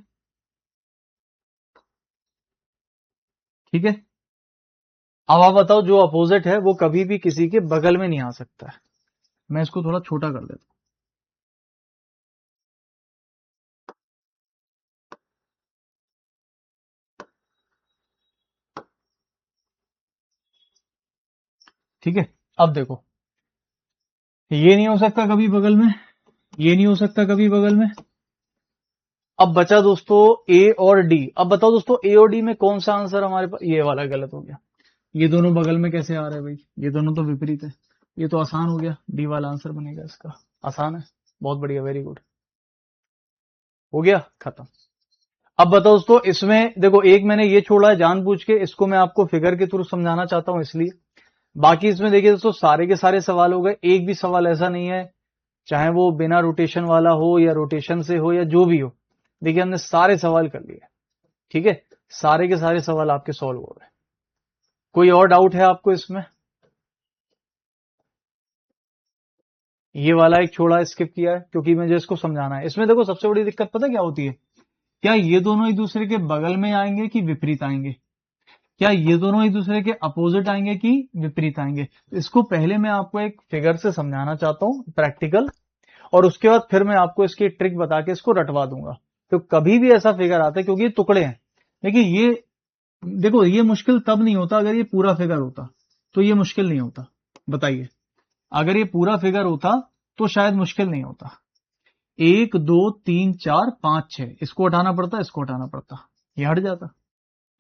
ठीक है। अब आप बताओ, जो अपोजिट है वो कभी भी किसी के बगल में नहीं आ सकता है। मैं इसको थोड़ा छोटा कर देता हूं। ठीक है, अब देखो, ये नहीं हो सकता कभी बगल में, ये नहीं हो सकता कभी बगल में। अब बचा दोस्तों ए और डी। अब बताओ दोस्तों, ए और डी में कौन सा आंसर हमारे पास, ये वाला गलत हो गया। ये दोनों बगल में कैसे आ रहे हैं भाई, ये दोनों तो विपरीत है। ये तो आसान हो गया, डी वाला आंसर बनेगा इसका। आसान है, बहुत बढ़िया, वेरी गुड, हो गया खत्म। अब बताओ दोस्तों, इसमें देखो एक मैंने ये छोड़ा है जानबूझ के, इसको मैं आपको फिगर के थ्रू समझाना चाहता हूं इसलिए। बाकी इसमें देखिए दोस्तों, सारे के सारे सवाल हो गए। एक भी सवाल ऐसा नहीं है, चाहे वो बिना रोटेशन वाला हो या रोटेशन से हो या जो भी हो। देखिए हमने सारे सवाल कर लिए। ठीक है, सारे के सारे सवाल आपके सॉल्व हो गए। कोई और डाउट है आपको इसमें। ये वाला एक छोड़ा, स्किप किया है क्योंकि मुझे इसको समझाना है। इसमें देखो सबसे बड़ी दिक्कत पता क्या होती है, क्या ये दोनों एक दूसरे के बगल में आएंगे कि विपरीत आएंगे, क्या ये दोनों एक दूसरे के अपोजिट आएंगे कि विपरीत आएंगे। इसको पहले मैं आपको एक फिगर से समझाना चाहता हूं, प्रैक्टिकल, और उसके बाद फिर मैं आपको इसकी ट्रिक बता के इसको रटवा दूंगा। तो कभी भी ऐसा फिगर आता है, क्योंकि ये टुकड़े हैं। देखिए ये, देखो ये मुश्किल तब नहीं होता अगर ये पूरा फिगर होता, तो ये मुश्किल नहीं होता। बताइए, अगर ये पूरा फिगर होता तो शायद मुश्किल नहीं होता। 1 2 3 4 5 6, इसको हटाना पड़ता, इसको हटाना पड़ता, ये हट जाता,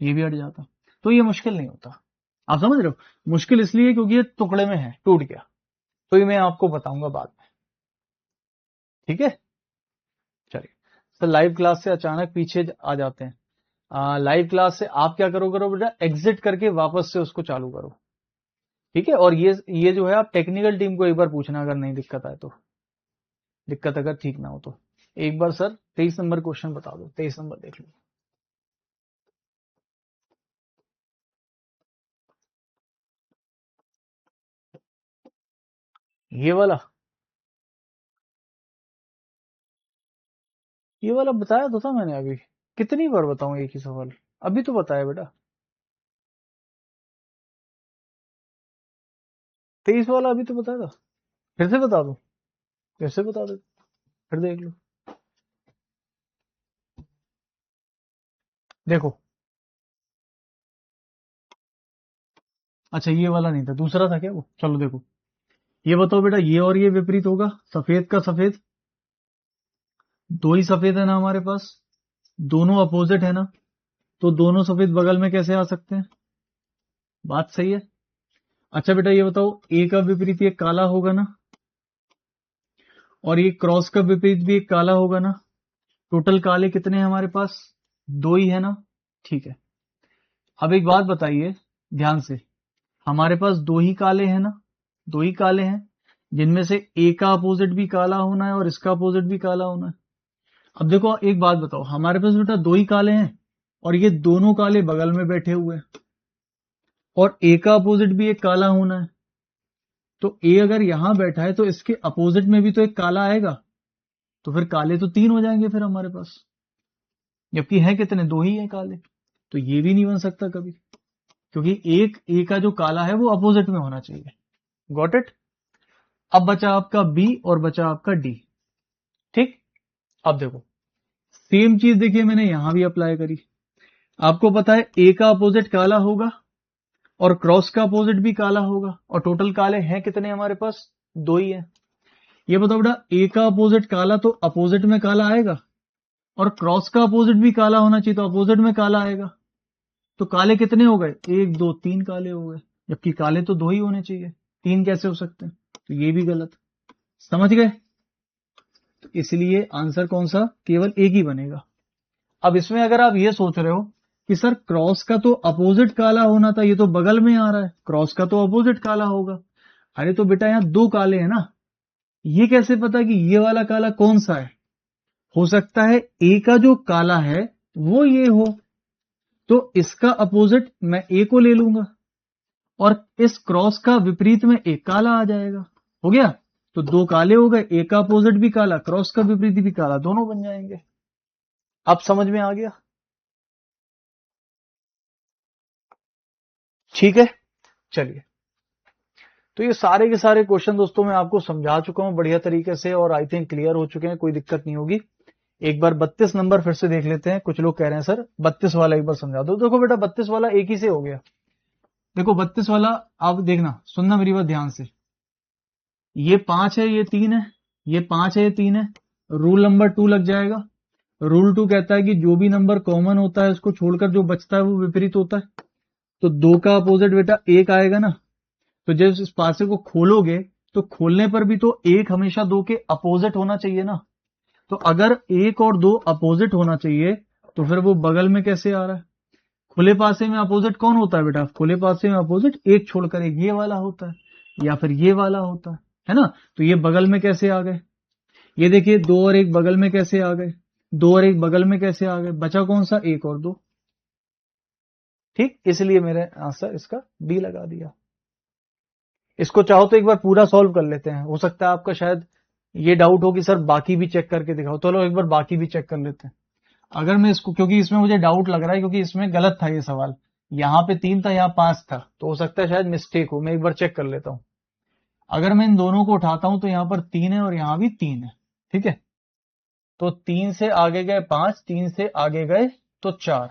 ये भी हट जाता, तो ये मुश्किल नहीं होता। आप समझ रहे हो, मुश्किल इसलिए क्योंकि ये टुकड़े में है, टूट गया। तो ये मैं आपको बताऊंगा बाद में। ठीक है, चलिए। सर लाइव क्लास से अचानक पीछे आ जाते हैं। लाइव क्लास से आप क्या करो बेटा, एग्जिट करके वापस से उसको चालू करो, ठीक है। और ये जो है आप टेक्निकल टीम को एक बार पूछना अगर नहीं दिक्कत आए तो, दिक्कत अगर ठीक ना हो तो एक बार सर 23 नंबर क्वेश्चन बता दो, 23 नंबर देख लो। ये वाला बताया तो था मैंने अभी, कितनी बार बताऊं एक ही सवाल, अभी तो बताया बेटा। 23 वाला अभी तो बताया था, फिर से बता दो, फिर से बता दो, फिर देख लो। देखो, अच्छा ये वाला नहीं था, दूसरा था क्या वो, चलो देखो। ये बताओ बेटा, ये और ये विपरीत होगा, सफेद का सफेद, दो ही सफेद है ना हमारे पास, दोनों अपोजिट है ना, तो दोनों सफेद बगल में कैसे आ सकते हैं, बात सही है। अच्छा बेटा ये बताओ, ए का विपरीत ये काला होगा ना, और ये क्रॉस का विपरीत भी एक काला होगा ना, टोटल काले कितने हैं हमारे पास, दो ही है ना, ठीक है। अब एक बात बताइए ध्यान से, हमारे पास दो ही काले हैं ना, दो ही काले हैं, जिनमें से ए का अपोजिट भी काला होना है और इसका अपोजिट भी काला होना है। अब देखो एक बात बताओ, हमारे पास बेटा दो ही काले हैं और ये दोनों काले बगल में बैठे हुए हैं, और ए का अपोजिट भी एक काला होना है, तो ए अगर यहां बैठा है तो इसके अपोजिट में भी तो एक काला आएगा, तो फिर काले तो तीन हो जाएंगे फिर हमारे पास, जबकि है कितने, दो ही है काले, तो ये भी नहीं बन सकता कभी, क्योंकि एक ए का जो काला है वो अपोजिट में होना चाहिए। Got it. अब बचा आपका बी और बचा आपका डी, ठीक। अब देखो सेम चीज देखिए मैंने यहां भी अप्लाई करी, आपको पता है ए का अपोजिट काला होगा और क्रॉस का अपोजिट भी काला होगा, और टोटल काले हैं कितने हमारे पास, दो ही है। ये बताओ बेटा, ए का अपोजिट काला तो अपोजिट में काला आएगा, और क्रॉस का अपोजिट भी काला होना चाहिए तो अपोजिट में काला आएगा, तो काले कितने हो गए, एक दो तीन काले हो गए, जबकि काले तो दो ही होने चाहिए, तीन कैसे हो सकते हैं, तो ये भी गलत। समझ गए, तो इसलिए आंसर कौन सा, केवल एक ही बनेगा। अब इसमें अगर आप ये सोच रहे हो कि सर क्रॉस का तो अपोजिट काला होना था, ये तो बगल में आ रहा है, क्रॉस का तो अपोजिट काला होगा, अरे तो बेटा यहां दो काले हैं ना, ये कैसे पता कि ये वाला काला कौन सा है, हो सकता है ए का जो काला है वो ये हो, तो इसका अपोजिट मैं ए को ले लूंगा और इस क्रॉस का विपरीत में एक काला आ जाएगा, हो गया, तो दो काले हो गए, ए का अपोजिट भी काला, क्रॉस का विपरीत भी काला, दोनों बन जाएंगे। अब समझ में आ गया, ठीक है। चलिए, तो ये सारे के सारे क्वेश्चन दोस्तों मैं आपको समझा चुका हूं बढ़िया तरीके से, और आई थिंक क्लियर हो चुके हैं, कोई दिक्कत नहीं होगी। एक बार 32 नंबर फिर से देख लेते हैं, कुछ लोग कह रहे हैं सर 32 वाला एक बार समझा दो। देखो बेटा 32 वाला एक ही से हो गया, देखो 32 वाला आप देखना, सुनना मेरी बात ध्यान से, ये 5 है ये 3 है, ये 5 है ये 3 है, रूल नंबर 2 लग जाएगा। रूल 2 कहता है कि जो भी नंबर कॉमन होता है उसको छोड़कर जो बचता है वो विपरीत होता है, तो 2 का अपोजिट बेटा 1 आएगा ना, तो जब इस पासे को खोलोगे तो खोलने पर भी तो एक हमेशा 2 के अपोजिट होना चाहिए ना, तो अगर 1 और 2 अपोजिट होना चाहिए तो फिर वो बगल में कैसे आ रहा है, खुले पासे में अपोजिट कौन होता है बेटा, खुले पासे में अपोजिट एक छोड़कर एक ये वाला होता है या फिर ये वाला होता है ना, तो ये बगल में कैसे आ गए, ये देखिए 2 और 1 बगल में कैसे आ गए, 2 और 1 बगल में कैसे आ गए, बचा कौन सा, 1 और 2, ठीक, इसलिए मेरे आंसर इसका डी लगा दिया। इसको चाहो तो एक बार पूरा सॉल्व कर लेते हैं, हो सकता है आपका शायद ये डाउट हो कि सर बाकी भी चेक करके दिखाओ, चलो एक बार बाकी भी चेक कर लेते हैं। अगर मैं इसको, क्योंकि इसमें मुझे डाउट लग रहा है, क्योंकि इसमें गलत था ये सवाल, यहाँ पे 3 था यहाँ 5 था, तो हो सकता है शायद मिस्टेक हो, मैं एक बार चेक कर लेता हूं। अगर मैं इन दोनों को उठाता हूं तो यहाँ पर 3 है और यहाँ भी 3 है, ठीक है, तो 3 से आगे गए 5, 3 से आगे गए तो 4,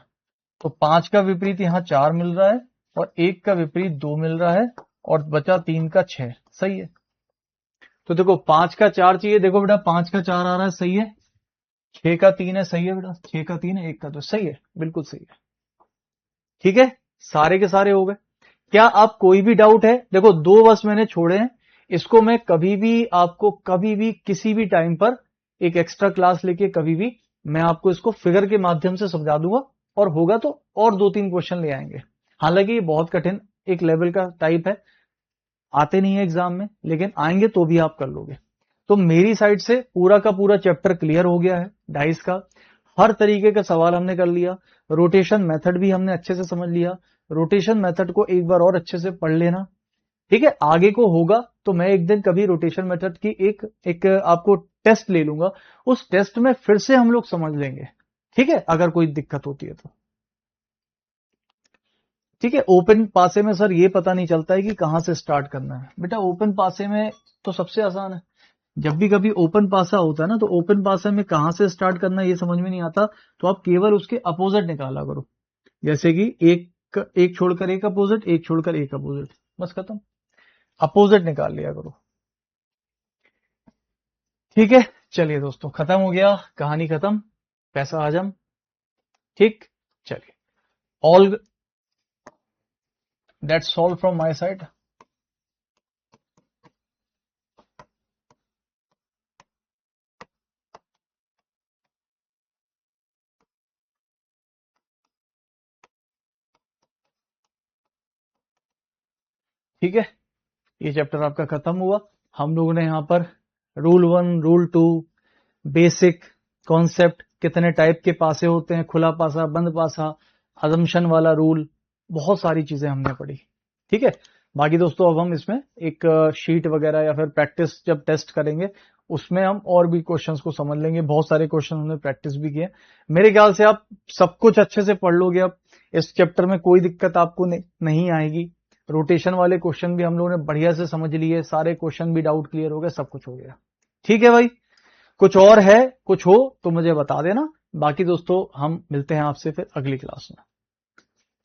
तो 5 का विपरीत यहाँ 4 मिल रहा है और 1 का विपरीत 2 मिल रहा है, और बचा 3 का 6, सही है। तो देखो 5 का 4 चाहिए, देखो बेटा 5 का 4 आ रहा है, सही है, 6 का 3 है, सही है बेटा, 6 का 3 है, 1 का, तो सही है, बिल्कुल सही है, ठीक है, सारे के सारे हो गए। क्या आप कोई भी डाउट है, देखो 2 बस मैंने छोड़े हैं, इसको मैं कभी भी आपको कभी भी किसी भी टाइम पर एक एक्स्ट्रा क्लास लेके कभी भी मैं आपको इसको फिगर के माध्यम से समझा दूंगा, और होगा तो और 2-3 क्वेश्चन ले आएंगे। हालांकि ये बहुत कठिन एक लेवल का टाइप है, आते नहीं है एग्जाम में, लेकिन आएंगे तो भी आप कर लोगे। तो मेरी साइड से पूरा का पूरा चैप्टर क्लियर हो गया है डाइस का। हर तरीके का सवाल हमने कर लिया, रोटेशन मेथड भी हमने अच्छे से समझ लिया। रोटेशन मेथड को एक बार और अच्छे से पढ़ लेना, ठीक है। आगे को होगा तो मैं एक दिन कभी रोटेशन मेथड की एक एक आपको टेस्ट ले लूंगा, उस टेस्ट में फिर से हम लोग समझ लेंगे, ठीक है, अगर कोई दिक्कत होती है तो। ठीक है, ओपन पासे में सर ये पता नहीं चलता है कि कहां से स्टार्ट करना है। बेटा ओपन पासे में तो सबसे आसान है, जब भी कभी ओपन पासा होता है ना, तो ओपन पासे में कहां से स्टार्ट करना है ये समझ में नहीं आता, तो आप केवल उसके अपोजिट निकाला करो। जैसे कि एक छोड़कर एक अपोजिट, एक छोड़कर एक अपोजिट, बस खत्म, अपोजिट निकाल लिया करो। ठीक है, चलिए दोस्तों, खत्म हो गया, कहानी खत्म, पैसा हजम। ठीक, चलिए, all that's all from my side. ठीक है, ये चैप्टर आपका खत्म हुआ। हम लोगों ने यहां पर रूल 1, रूल 2, बेसिक कॉन्सेप्ट, कितने टाइप के पासे होते हैं, खुला पासा, बंद पासा, अजम्पशन वाला रूल, बहुत सारी चीजें हमने पढ़ी। ठीक है, बाकी दोस्तों अब हम इसमें एक शीट वगैरह या फिर प्रैक्टिस जब टेस्ट करेंगे उसमें हम और भी क्वेश्चंस को समझ लेंगे। बहुत सारे क्वेश्चन हमने प्रैक्टिस भी किए। मेरे ख्याल से आप सब कुछ अच्छे से पढ़ लोगे, अब इस चैप्टर में कोई दिक्कत आपको नहीं आएगी। रोटेशन वाले क्वेश्चन भी हम लोगों ने बढ़िया से समझ लिए, सारे क्वेश्चन भी डाउट क्लियर हो गए, सब कुछ हो गया। ठीक है भाई, कुछ और है, कुछ हो तो मुझे बता देना। बाकी दोस्तों हम मिलते हैं आपसे फिर अगली क्लास में।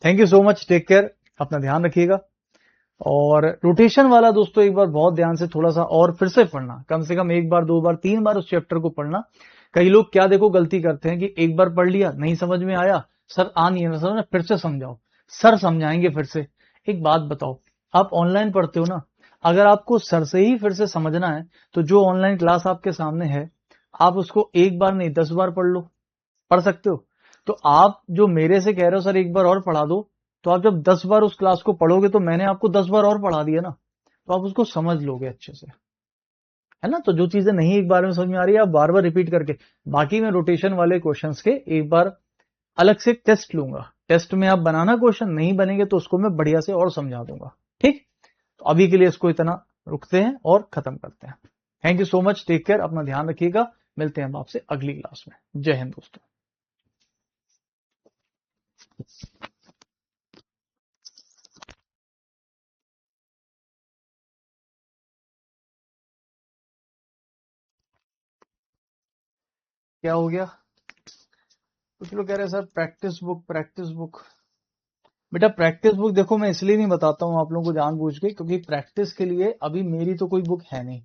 Thank you so much, take care, अपना ध्यान रखिएगा। और रोटेशन वाला दोस्तों एक बार बहुत ध्यान से थोड़ा सा और फिर से पढ़ना, कम से कम एक बार, दो बार, तीन बार उस चैप्टर को पढ़ना। कई लोग क्या देखो गलती करते हैं कि एक बार पढ़ लिया, नहीं समझ में आया, सर आ नहीं है समझ, फिर से समझाओ। सर समझाएंगे फिर से। एक बात बताओ, आप ऑनलाइन पढ़ते हो ना, अगर आपको सर से ही फिर से समझना है तो जो ऑनलाइन क्लास आपके सामने है, आप उसको एक बार नहीं 10 बार पढ़ लो, पढ़ सकते हो। तो आप जो मेरे से कह रहे हो सर एक बार और पढ़ा दो, तो आप जब 10 बार उस क्लास को पढ़ोगे तो मैंने आपको 10 बार और पढ़ा दिया ना, तो आप उसको समझ लोगे अच्छे से, है ना। तो जो चीजें नहीं एक बार में समझ में आ रही है आप बार बार रिपीट करके, बाकी मैं रोटेशन वाले क्वेश्चंस के एक बार अलग से टेस्ट लूंगा, टेस्ट में आप बनाना, क्वेश्चन नहीं बनेंगे तो उसको मैं बढ़िया से और समझा दूंगा। ठीक, तो अभी के लिए इसको इतना रुकते हैं और खत्म करते हैं। Thank you so much, take care, अपना ध्यान रखिएगा, मिलते हैं हम आपसे अगली क्लास में। जय हिंद दोस्तों। क्या हो गया, कुछ लोग कह रहे हैं sir practice book, practice book. बेटा प्रैक्टिस बुक देखो मैं इसलिए नहीं बताता हूं आप लोगों को जानबूझ के, क्योंकि प्रैक्टिस के लिए अभी मेरी तो कोई बुक है नहीं,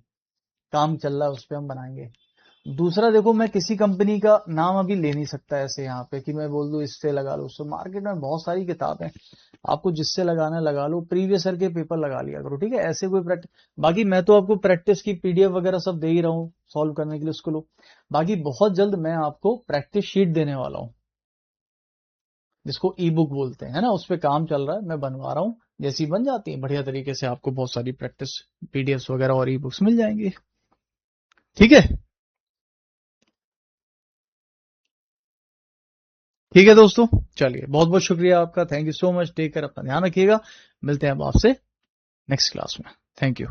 काम चल रहा है उस पर, हम बनाएंगे। दूसरा देखो, मैं किसी कंपनी का नाम अभी ले नहीं सकता ऐसे यहाँ पे कि मैं बोल दूं इससे लगा लो उससे। मार्केट में बहुत सारी किताबें, आपको जिससे लगाना है लगा लो, प्रीवियस ईयर के पेपर लगा लिया करो, ठीक है। ऐसे कोई प्रैक्टिस, बाकी मैं तो आपको प्रैक्टिस की पीडीएफ वगैरह सब दे ही रहा हूँ सॉल्व करने के लिए, उसको लो। बाकी बहुत जल्द मैं आपको प्रैक्टिस शीट देने वाला हूँ, जिसको ई बुक बोलते हैं, है ना, उस पर काम चल रहा है, मैं बनवा रहा हूँ। जैसी बन जाती है बढ़िया तरीके से आपको बहुत सारी प्रैक्टिस पीडीएफ वगैरह और ई बुक्स मिल जाएंगी। ठीक है, ठीक है दोस्तों, चलिए बहुत बहुत शुक्रिया आपका, thank you so much, take care, अपना ध्यान रखिएगा, मिलते हैं अब आपसे नेक्स्ट क्लास में। Thank you.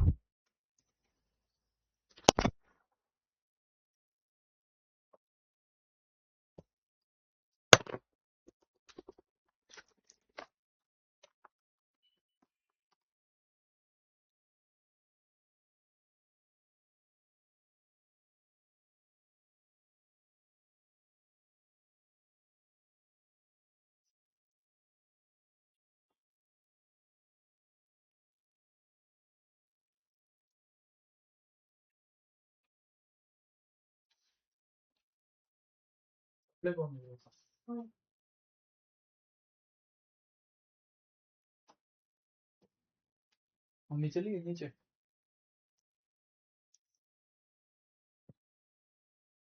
हम नीचे चलिए नीचे।